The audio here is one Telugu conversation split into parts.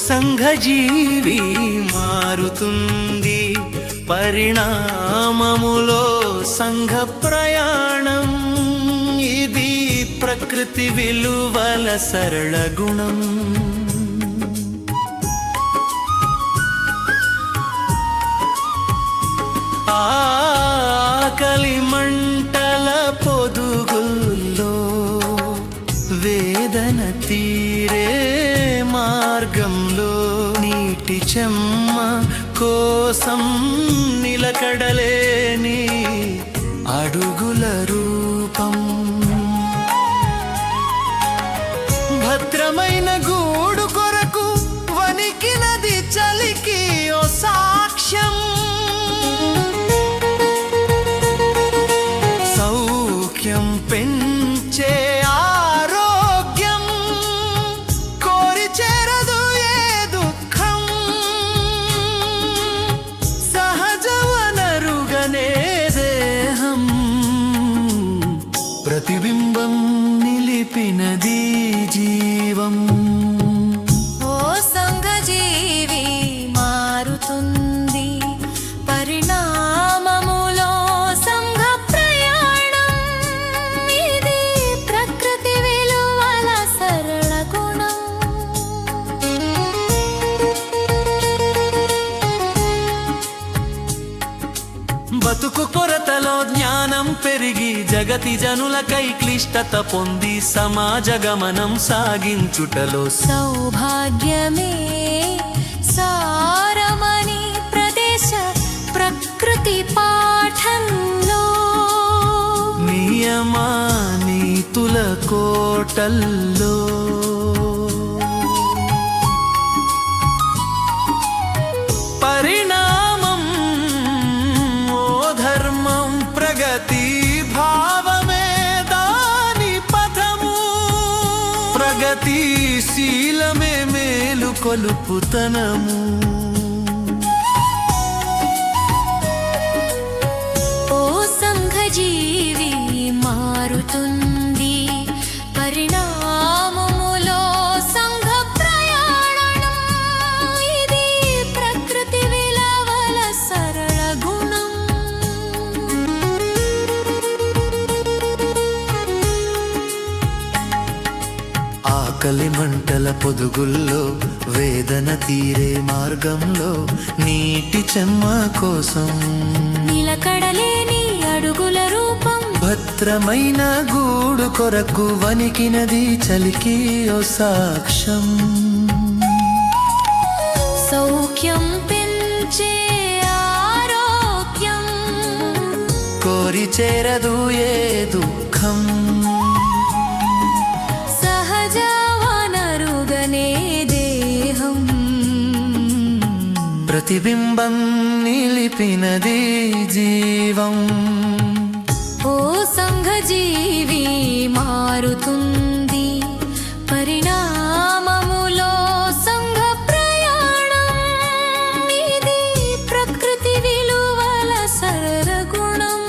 సంఘజీవి మారుతుంది పరిణామములో సంఘ ప్రయాణం. ఇది ప్రకృతి విలువల సరళ గుణం. ఆకలి మంటల పొదుగుల్లో వేదన తీరే మార్గంలో నీటి చెమ్మ కోసం నిలకడలేని అడుగుల రూపం. భద్రమైన గూడు కొరకు వణికినది చలికి ఓ సాక్ష్యం. సౌఖ్యం పెంచే ఆరోగ్యం కోరి చేరదు ఏ దుఃఖం. సహజ వనరుగనే దేహం ప్రతిబింబం నిలిపినది జీవం. ఓ సంఘజీవి మారుతుంది పరిణామములో సంఘ ప్రయాణం. ఇది ప్రకృతి విలువల సరళ గుణం. బతుకు కొరతలో జ్ఞానం పెరిగి జగతి జనులకై క్లిష్టత పొంది సమాజ గమనం సాగించుటలో సౌభాగ్యమే సారమని ప్రదేశ ప్రకృతి పాఠంలో నియమా నీతుల కోటల్లో పరిణామం ఓ ధర్మం ప్రగతి భావమే దాని పథము. ప్రగతిశీలమే మేలు కొలుపుతనము. ఓ సంఘజీవి మారుతుంది పరిణామములో సంఘ ప్రయాణం. ఇది ప్రకృతి విలువల సరళ గుణం. ఆకలి మంటల పొదుగుల్లో వేదన తీరే మార్గంలో నీటి చెమ్మ కోసం నిలకడలేని అడుగుల రూపం. భద్రమైన గూడు కొరకు వణికినది చలికి ఓ సాక్ష్యం. సౌఖ్యం పెంచే ఆరోగ్యం కోరి చేరదు ఏ దుఃఖం. సహజ వనరుగనే దేహం ప్రతిబింబం నిలిపినది జీవం. ఓ సంఘజీవి మారుతుంది పరిణామములో సంఘ ప్రయాణం. ఇది ప్రకృతి విలువల సరళ గుణం.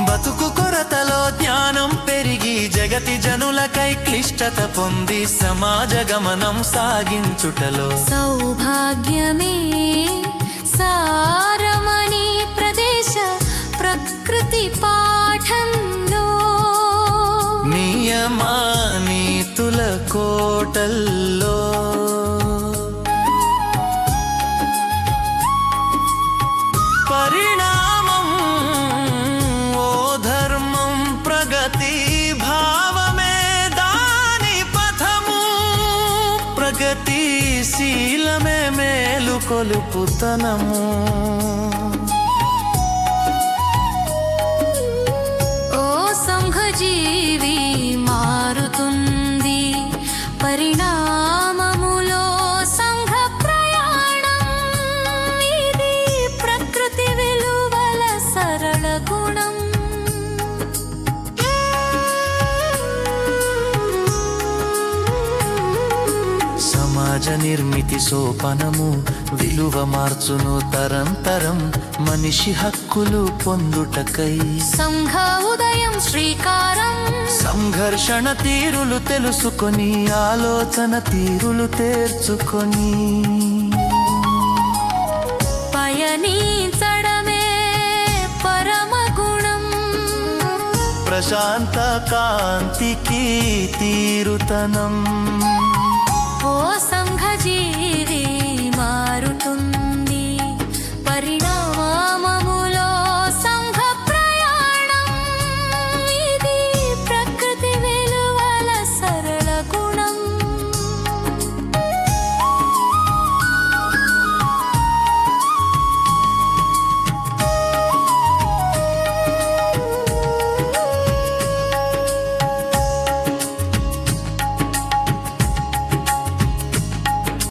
బతుకు కొరతలో జ్ఞానం పెరిగి జగతి జనులకై క్లిష్టత పొంది సమాజ గమనం సాగించుటలో సౌభాగ్యమే సారమని ప్రదేశ ప్రకృతి పాఠంలో నియమా నీతుల కోటల్లో పరిణామం ఓ ధర్మం ప్రగతి భావమే దాని పథము. ప్రగతిశీలమే మేలు కొలుపుతనము. ఓ సంఘజీవి మారుతుంది పరిణామములో సంఘ ప్రయాణం. ఇది ప్రకృతి విలువల సరళ గుణం. సమాజ నిర్మాణ నిర్మితి సోపనము విలువ మార్చును తరంతరం మనిషి హక్కులు పొందుటకై సంఘ ఉదయం శ్రీకారం సంఘర్షణ తీరులు తెలుసుకొని ఆలోచన తీరులు తేర్చుకొని పయనించడమే పరమ గుణం ప్రశాంత కాంతికి తీరుతనం ఓ సంఘ జీవి